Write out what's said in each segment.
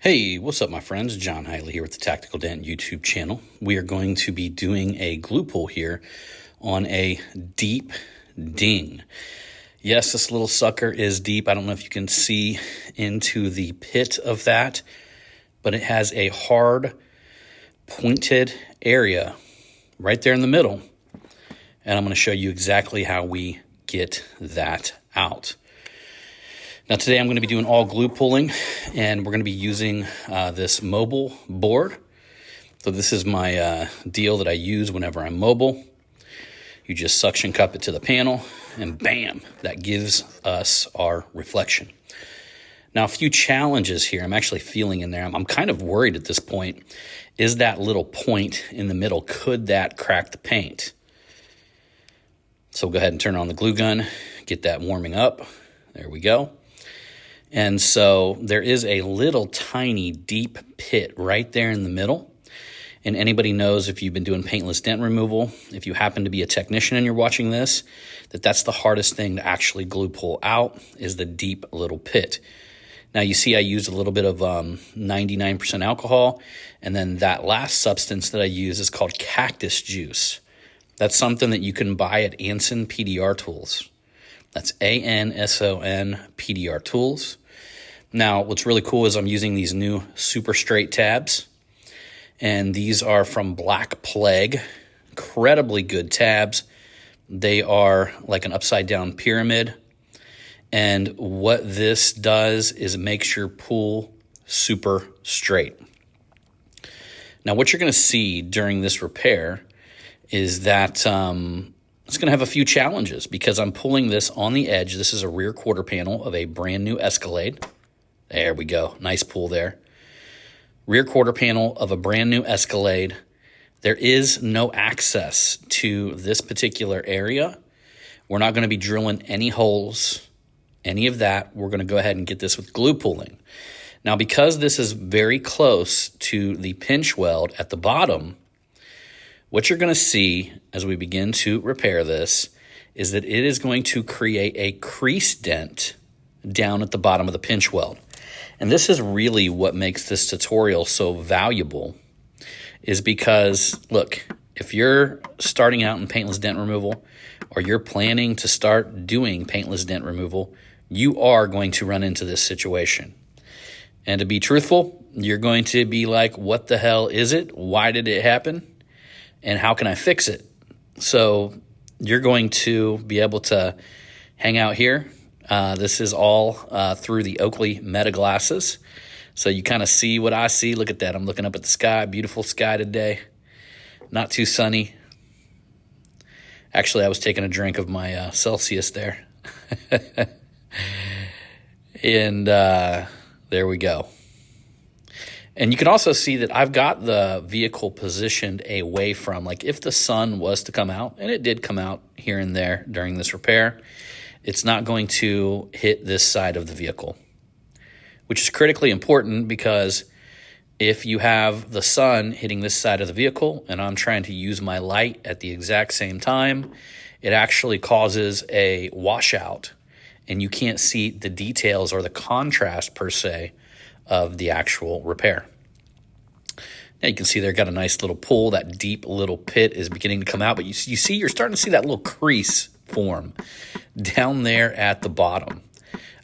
Hey, what's up my friends? John Hiley here with the Tactical Dent YouTube channel. We are going to be doing a glue pull here on a deep ding. Yes, this little sucker is deep. I don't know if you can see into the pit of that, but it has a hard pointed area right there in the middle. And I'm going to show you exactly how we get that out. Now today I'm going to be doing all glue pulling, and we're going to be using this mobile board. So this is my deal that I use whenever I'm mobile. You just suction cup it to the panel, and bam, that gives us our reflection. Now a few challenges here I'm actually feeling in there. I'm kind of worried at this point. Is that little point in the middle, could that crack the paint? So we'll go ahead and turn on the glue gun, get that warming up. There we go. And so there is a little tiny deep pit right there in the middle. And anybody knows, if you've been doing paintless dent removal, if you happen to be a technician and you're watching this, that's the hardest thing to actually glue pull out, is the deep little pit. Now you see I used a little bit of 99% alcohol, and then that last substance that I use is called cactus juice. That's something that you can buy at Anson PDR Tools. That's Anson PDR Tools. Now, what's really cool is I'm using these new super straight tabs, and these are from Black Plague. Incredibly good tabs. They are like an upside down pyramid, and what this does is it makes your pull super straight. Now, what you're going to see during this repair is that it's going to have a few challenges, because I'm pulling this on the edge. This is a rear quarter panel of a brand new Escalade. There we go. Nice pull there. Rear quarter panel of a brand new Escalade. There is no access to this particular area. We're not going to be drilling any holes, any of that. We're going to go ahead and get this with glue pulling. Now, because this is very close to the pinch weld at the bottom, what you're going to see as we begin to repair this is that it is going to create a crease dent down at the bottom of the pinch weld. And this is really what makes this tutorial so valuable, is because, look, if you're starting out in paintless dent removal, or you're planning to start doing paintless dent removal, you are going to run into this situation. And to be truthful, you're going to be like, what the hell is it? Why did it happen? And how can I fix it? So you're going to be able to hang out here. This is all through the Oakley Meta glasses. So you kind of see what I see. Look at that. I'm looking up at the sky. Beautiful sky today. Not too sunny. Actually, I was taking a drink of my Celsius there. And there we go. And you can also see that I've got the vehicle positioned away from, like, if the sun was to come out, and it did come out here and there during this repair, it's not going to hit this side of the vehicle, which is critically important, because if you have the sun hitting this side of the vehicle and I'm trying to use my light at the exact same time, it actually causes a washout, and you can't see the details or the contrast per se of the actual repair. Now you can see there got a nice little pull. That deep little pit is beginning to come out, but you see, you're starting to see that little crease form down there at the bottom.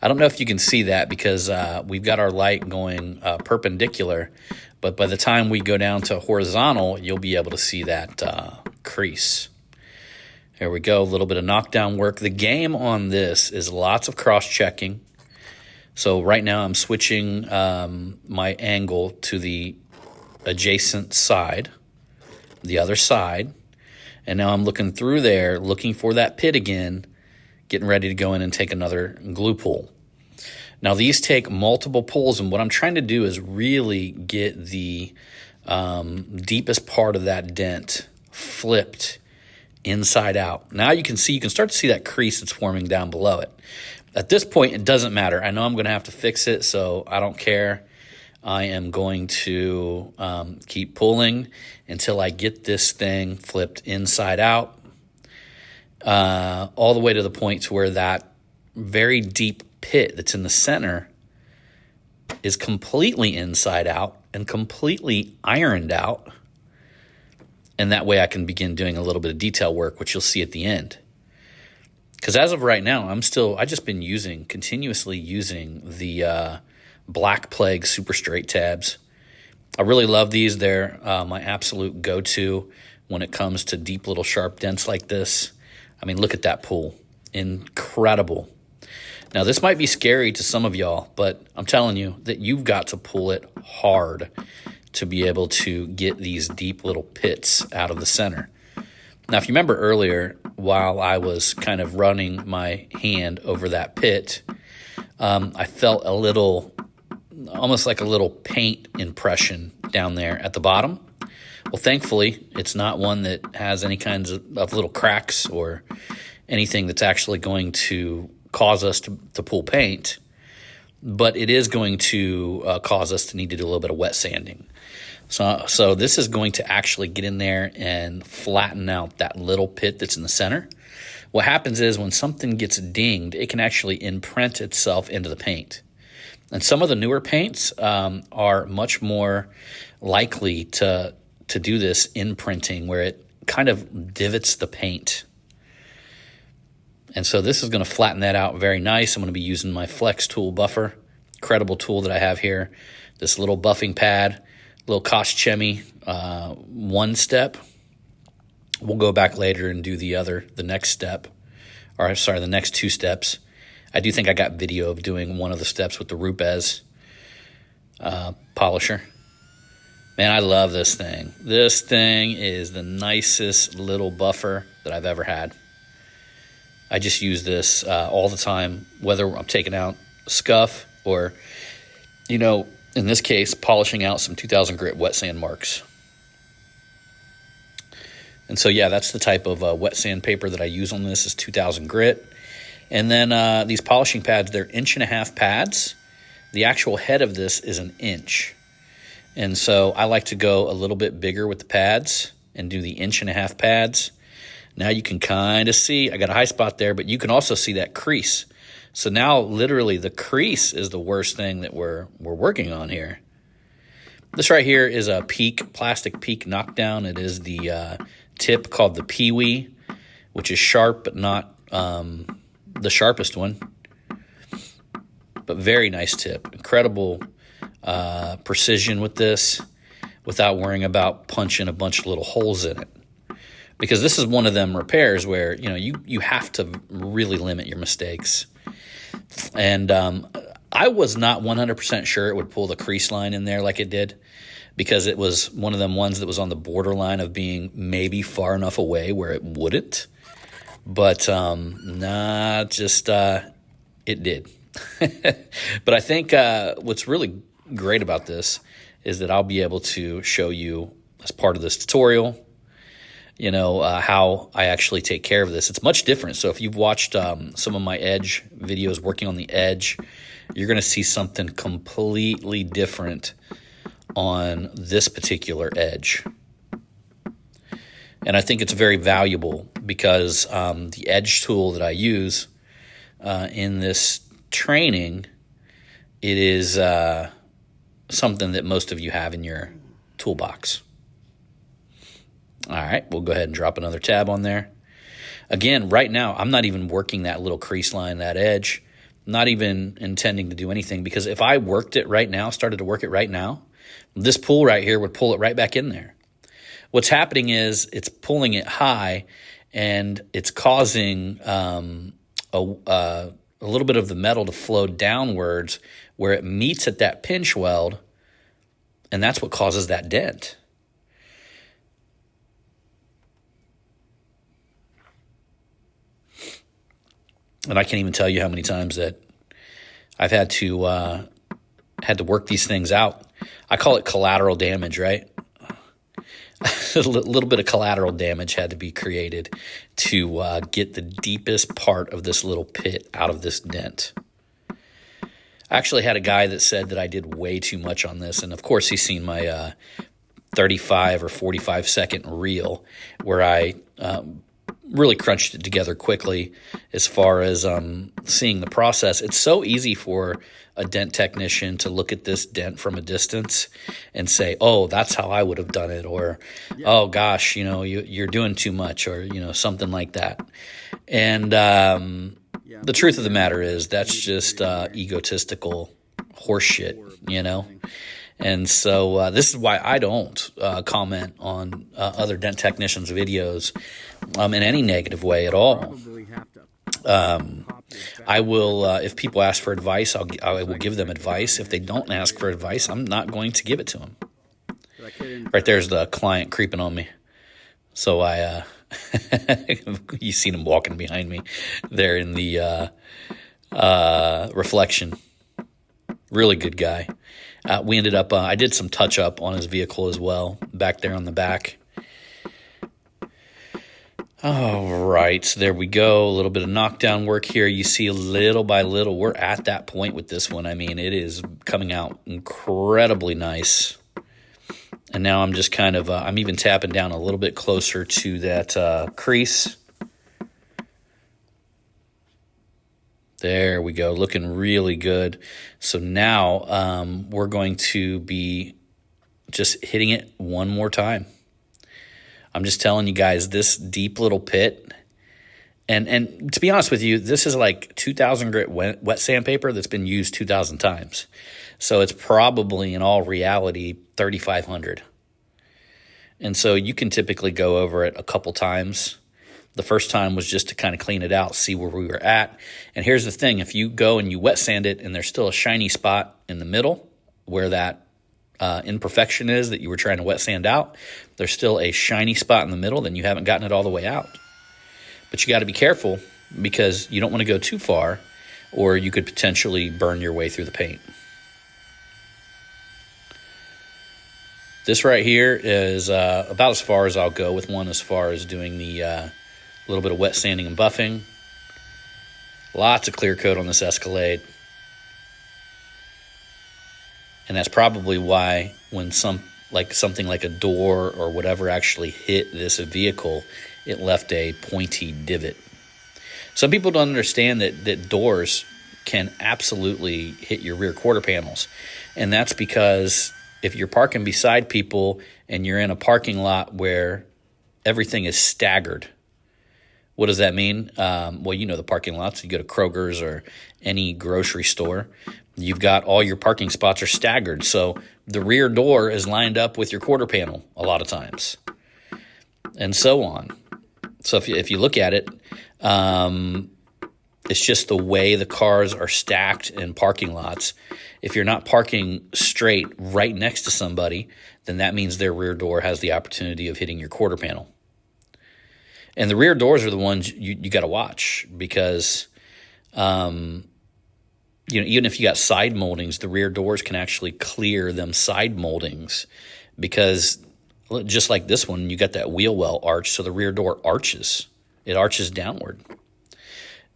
I don't know if you can see that, because we've got our light going perpendicular, but by the time we go down to horizontal, you'll be able to see that crease. There we go, a little bit of knockdown work. The game on this is lots of cross-checking. So right now I'm switching my angle to the adjacent side, the other side, and now I'm looking through there, looking for that pit again, getting ready to go in and take another glue pull. Now these take multiple pulls, and what I'm trying to do is really get the deepest part of that dent flipped inside out. Now you can start to see that crease that's forming down below it. At this point, it doesn't matter. I know I'm going to have to fix it, so I don't care. I am going to keep pulling until I get this thing flipped inside out, all the way to the point to where that very deep pit that's in the center is completely inside out and completely ironed out. And that way I can begin doing a little bit of detail work, which you'll see at the end. Because as of right now, I just been continuously using the Black Plague Super Straight tabs. I really love these. They're my absolute go-to when it comes to deep little sharp dents like this. I mean, look at that pull. Incredible. Now, this might be scary to some of y'all, but I'm telling you that you've got to pull it hard to be able to get these deep little pits out of the center. Now, if you remember earlier, while I was kind of running my hand over that pit, I felt almost like a little paint impression down there at the bottom. Well, thankfully, it's not one that has any kinds of little cracks or anything that's actually going to cause us to pull paint, but it is going to cause us to need to do a little bit of wet sanding. So this is going to actually get in there and flatten out that little pit that's in the center. What happens is when something gets dinged, it can actually imprint itself into the paint. And some of the newer paints are much more likely to do this imprinting where it kind of divots the paint. And so this is going to flatten that out very nice. I'm going to be using my Flex Tool Buffer, incredible tool that I have here. This little buffing pad, little Koschemi one step. We'll go back later and do the next step, or sorry, the next two steps. I do think I got video of doing one of the steps with the Rupes polisher. Man, I love this thing. This thing is the nicest little buffer that I've ever had. I just use this all the time, whether I'm taking out scuff or, in this case, polishing out some 2000 grit wet sand marks. And so, yeah, that's the type of wet sandpaper that I use on this is 2000 grit. And then these polishing pads, they're 1.5 inch pads. The actual head of this is 1 inch. And so I like to go a little bit bigger with the pads and do the 1.5 inch pads. Now you can kind of see, I got a high spot there, but you can also see that crease. So now literally the crease is the worst thing that we're working on here. This right here is a plastic peak knockdown. It is the tip called the Pee-wee, which is sharp but not the sharpest one. But very nice tip. Incredible precision with this without worrying about punching a bunch of little holes in it. Because this is one of them repairs where, you have to really limit your mistakes. And I was not 100% sure it would pull the crease line in there like it did, because it was one of them ones that was on the borderline of being maybe far enough away where it wouldn't. But it did. But I think what's really great about this is that I'll be able to show you as part of this tutorial, how I actually take care of this. It's much different. So if you've watched some of my edge videos working on the edge, you're going to see something completely different on this particular edge. And I think it's very valuable because the edge tool that I use in this training, it is something that most of you have in your toolbox. All right, we'll go ahead and drop another tab on there. Again, right now, I'm not even working that little crease line, that edge. Not even intending to do anything, because if I worked it right now, started to work it right now, this pull right here would pull it right back in there. What's happening is it's pulling it high, and it's causing a little bit of the metal to flow downwards where it meets at that pinch weld, and that's what causes that dent. And I can't even tell you how many times that I've had to work these things out. I call it collateral damage, right? A little bit of collateral damage had to be created to get the deepest part of this little pit out of this dent. I actually had a guy that said that I did way too much on this, and of course he's seen my 35 or 45 second reel where I really crunched it together quickly as far as seeing the process. It's so easy for a dent technician to look at this dent from a distance and say, oh, that's how I would have done it, or, oh, gosh, you're doing too much, or, something like that. And the truth of the matter is that's just egotistical horseshit, And so this is why I don't comment on other dent technicians' videos in any negative way at all. I will, if people ask for advice, I will give them advice. If they don't ask for advice, I'm not going to give it to them. Right there's the client creeping on me. So you seen him walking behind me there in the reflection. Really good guy. We ended up, I did some touch up on his vehicle as well, back there on the back. All right, so there we go. A little bit of knockdown work here. You see little by little, we're at that point with this one. I mean, it is coming out incredibly nice. And now I'm just kind of, I'm even tapping down a little bit closer to that crease. There we go, looking really good. So now we're going to be just hitting it one more time. I'm just telling you guys, this deep little pit, and to be honest with you, this is like 2,000 grit wet sandpaper that's been used 2,000 times. So it's probably, in all reality, 3,500. And so you can typically go over it a couple times. The first time was just to kind of clean it out, see where we were at. And here's the thing, if you go and you wet sand it and there's still a shiny spot in the middle where that imperfection is that you were trying to wet sand out, there's still a shiny spot in the middle, then you haven't gotten it all the way out. But you got to be careful because you don't want to go too far or you could potentially burn your way through the paint. This right here is about as far as I'll go with one as far as doing the little bit of wet sanding and buffing. Lots of clear coat on this Escalade. And that's probably why when something like a door or whatever actually hit this vehicle, it left a pointy divot. Some people don't understand that doors can absolutely hit your rear quarter panels. And that's because if you're parking beside people and you're in a parking lot where everything is staggered, what does that mean? Well, you know the parking lots. You go to Kroger's or any grocery store. You've got all your parking spots are staggered. So the rear door is lined up with your quarter panel a lot of times, and so on. So if you look at it, it's just the way the cars are stacked in parking lots. If you're not parking straight right next to somebody, then that means their rear door has the opportunity of hitting your quarter panel. And the rear doors are the ones you got to watch because, even if you got side moldings, the rear doors can actually clear them side moldings because just like this one, you got that wheel well arch, so the rear door arches. It arches downward.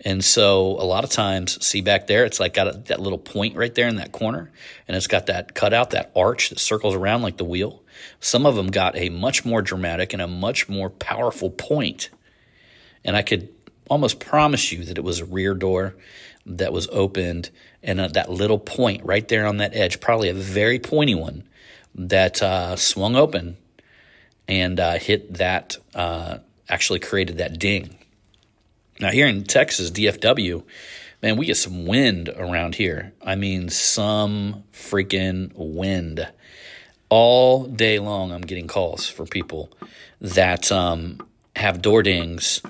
And so a lot of times, see back there, it's like got that little point right there in that corner, and it's got that cutout, that arch that circles around like the wheel. Some of them got a much more dramatic and a much more powerful point. And I could almost promise you that it was a rear door that was opened and that little point right there on that edge, probably a very pointy one, that swung open and hit that, actually created that ding. Now here in Texas, DFW, man, we get some wind around here. I mean, some freaking wind. All day long I'm getting calls for people that have door dings.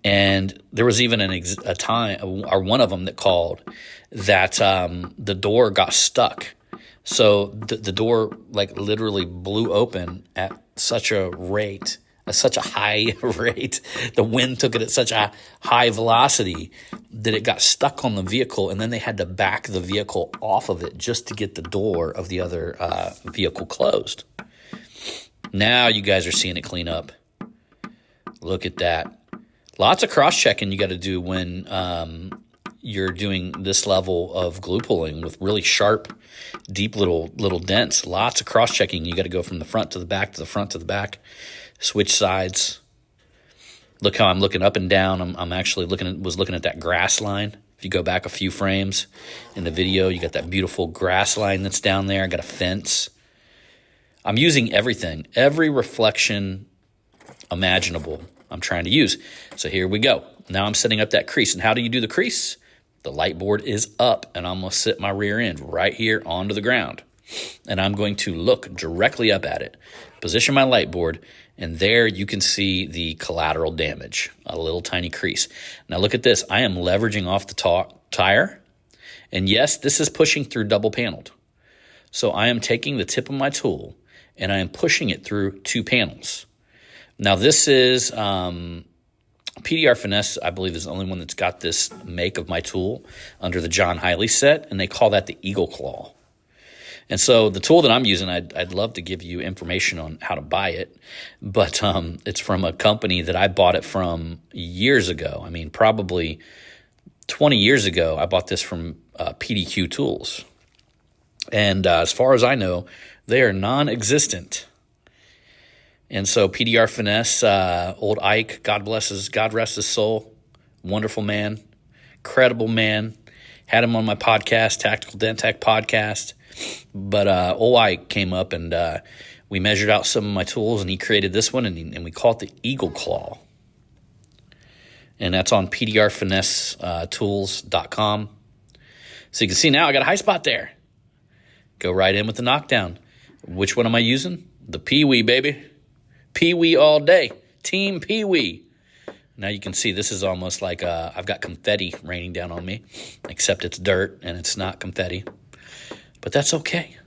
And there was even a time, or one of them that called, that the door got stuck. So the door like literally blew open at such a rate, at such a high rate. The wind took it at such a high velocity that it got stuck on the vehicle, and then they had to back the vehicle off of it just to get the door of the other vehicle closed. Now you guys are seeing it clean up. Look at that. Lots of cross-checking you got to do when you're doing this level of glue pulling with really sharp, deep little dents. Lots of cross-checking. You got to go from the front to the back to the front to the back, switch sides. Look how I'm looking up and down. I'm actually was looking at that grass line. If you go back a few frames in the video, you got that beautiful grass line that's down there. I got a fence. I'm using everything, every reflection imaginable I'm trying to use. So here we go. Now I'm setting up that crease. And how do you do the crease? The light board is up, and I'm going to sit my rear end right here onto the ground. And I'm going to look directly up at it, position my light board, and there you can see the collateral damage, a little tiny crease. Now look at this. I am leveraging off the tire, and yes, this is pushing through double paneled. So I am taking the tip of my tool, and I am pushing it through 2 panels. Now this is PDR Finesse, I believe, is the only one that's got this make of my tool under the John Hiley set, and they call that the Eagle Claw. And so the tool that I'm using, I'd love to give you information on how to buy it, but it's from a company that I bought it from years ago. I mean, probably 20 years ago, I bought this from PDQ Tools. And as far as I know, they are non-existent. And so PDR Finesse, old Ike, God rest his soul, wonderful man, credible man. Had him on my podcast, Tactical Dent Tech podcast. But old Ike came up, and we measured out some of my tools, and he created this one, and we call it the Eagle Claw. And that's on pdrfinessetools.com. So you can see now I got a high spot there. Go right in with the knockdown. Which one am I using? The Pee-wee, baby. Pee-wee all day. Team Pee-wee. Now you can see this is almost like I've got confetti raining down on me, except it's dirt and it's not confetti. But that's okay.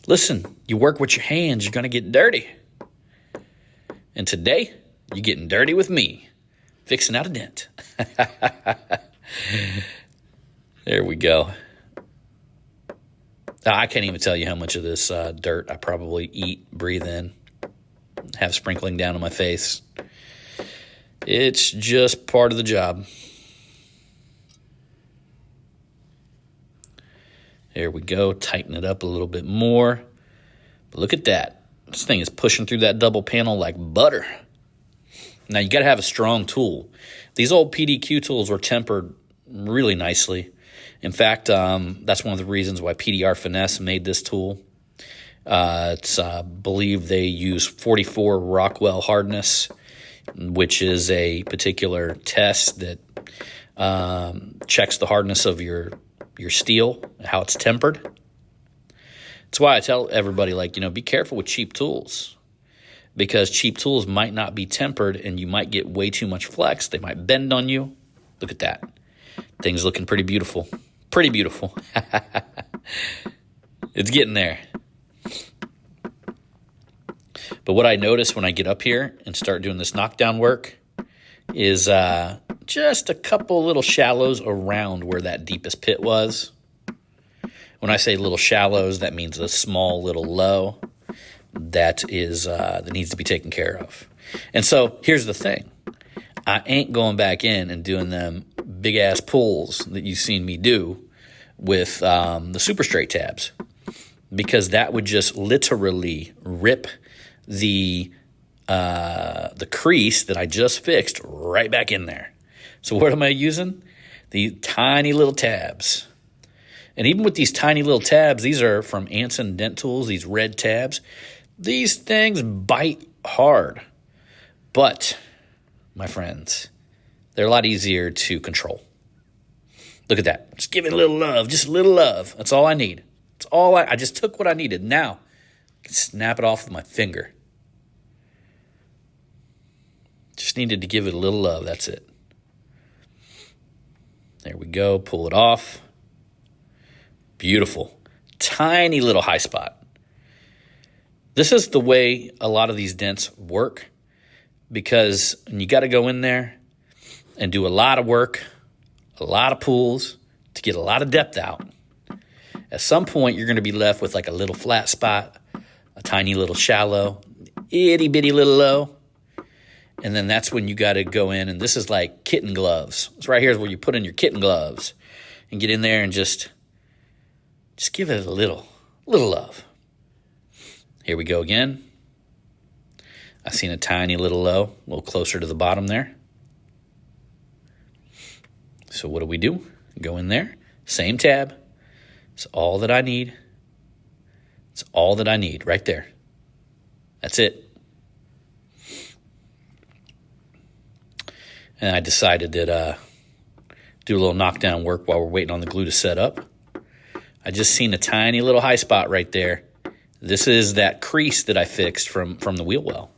Listen, you work with your hands, you're going to get dirty. And today, you're getting dirty with me, fixing out a dent. There we go. I can't even tell you how much of this dirt I probably eat, breathe in, have sprinkling down on my face. It's just part of the job. There we go. Tighten it up a little bit more. But look at that. This thing is pushing through that double panel like butter. Now, you got to have a strong tool. These old PDQ tools were tempered really nicely. In fact, that's one of the reasons why PDR Finesse made this tool. It's believe they use 44 Rockwell hardness, which is a particular test that checks the hardness of your steel, how it's tempered. That's why I tell everybody, be careful with cheap tools, because cheap tools might not be tempered and you might get way too much flex. They might bend on you. Look at that. Thing's looking pretty beautiful. Pretty beautiful. It's getting there. But what I notice when I get up here and start doing this knockdown work is just a couple little shallows around where that deepest pit was. When I say little shallows, that means a small little low that needs to be taken care of. And so here's the thing. I ain't going back in and doing them big-ass pulls that you've seen me do with the super straight tabs, because that would just literally rip the crease that I just fixed right back in there. So what am I using? The tiny little tabs. And even with these tiny little tabs, these are from Anson Dent Tools, these red tabs. These things bite hard. But, my friends, they're a lot easier to control. Look at that. Just give it a little love, just a little love. That's all I need. That's all I just took what I needed. Now, I can snap it off with my finger. Just needed to give it a little love. That's it. There we go. Pull it off. Beautiful. Tiny little high spot. This is the way a lot of these dents work, because you got to go in there and do a lot of work, a lot of pulls to get a lot of depth out. At some point, you're going to be left with like a little flat spot, a tiny little shallow, itty bitty little low. And then that's when you got to go in, and this is like kitten gloves. This right here is where you put in your kitten gloves and get in there and just give it a little love. Here we go again. I seen a tiny little low, a little closer to the bottom there. So what do? Go in there, same tab. It's all that I need. It's all that I need right there. That's it. And I decided that do a little knockdown work while we're waiting on the glue to set up. I just seen a tiny little high spot right there. This is that crease that I fixed from the wheel well.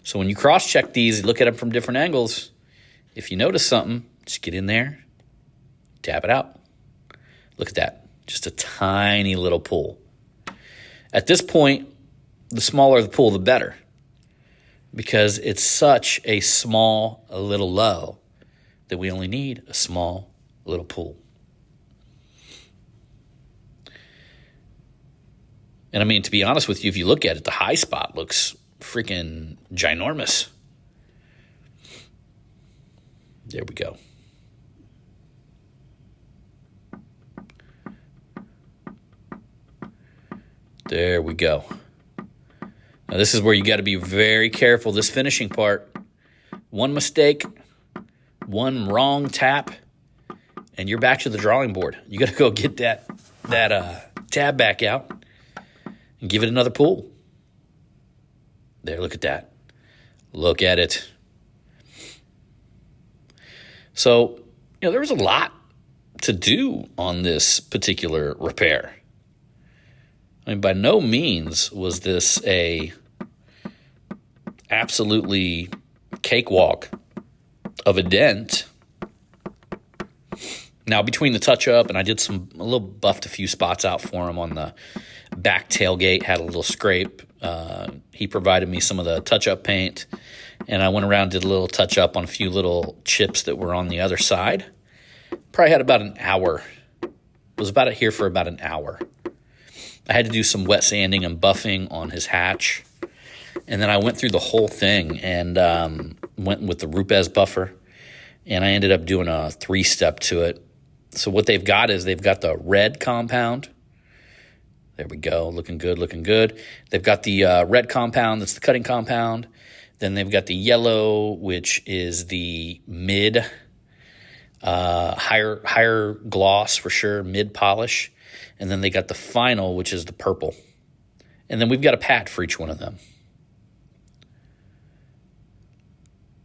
So when you cross-check these, look at them from different angles, if you notice something, just get in there, tap it out. Look at that. Just a tiny little pull. At this point, the smaller the pull, the better, because it's such a small, a little low, that we only need a small, little pull. And I mean, to be honest with you, if you look at it, the high spot looks freaking ginormous. There we go. There we go. Now this is where you got to be very careful. This finishing part, one mistake, one wrong tap, and you're back to the drawing board. You got to go get that tab back out and give it another pull. There, look at that. Look at it. So, there was a lot to do on this particular repair. I mean, by no means was this a absolutely cakewalk of a dent. Now, between the touch-up, and I did buffed a few spots out for him on the back tailgate, had a little scrape. He provided me some of the touch-up paint, and I went around, did a little touch-up on a few little chips that were on the other side. Probably had about an hour. Was about here for about an hour. I had to do some wet sanding and buffing on his hatch. And then I went through the whole thing and went with the Rupes buffer. And I ended up doing a 3-step to it. So what they've got is they've got the red compound. There we go. Looking good, looking good. They've got the red compound. That's the cutting compound. Then they've got the yellow, which is the mid, higher gloss for sure, mid polish. And then they got the final, which is the purple. And then we've got a pad for each one of them.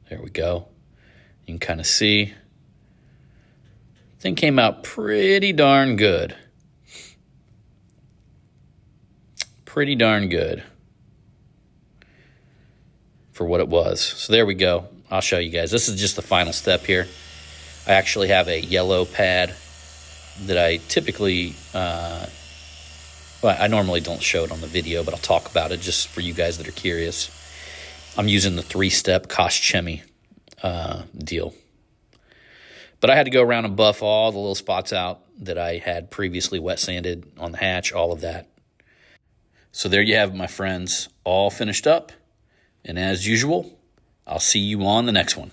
There we go. You can kind of see. Thing came out pretty darn good. Pretty darn good for what it was. So there we go. I'll show you guys. This is just the final step here. I actually have a yellow pad that I typically, well, I normally don't show it on the video, but I'll talk about it just for you guys that are curious. I'm using the 3-step Koschemi deal. But I had to go around and buff all the little spots out that I had previously wet sanded on the hatch, all of that. So there you have it, my friends, all finished up. And as usual, I'll see you on the next one.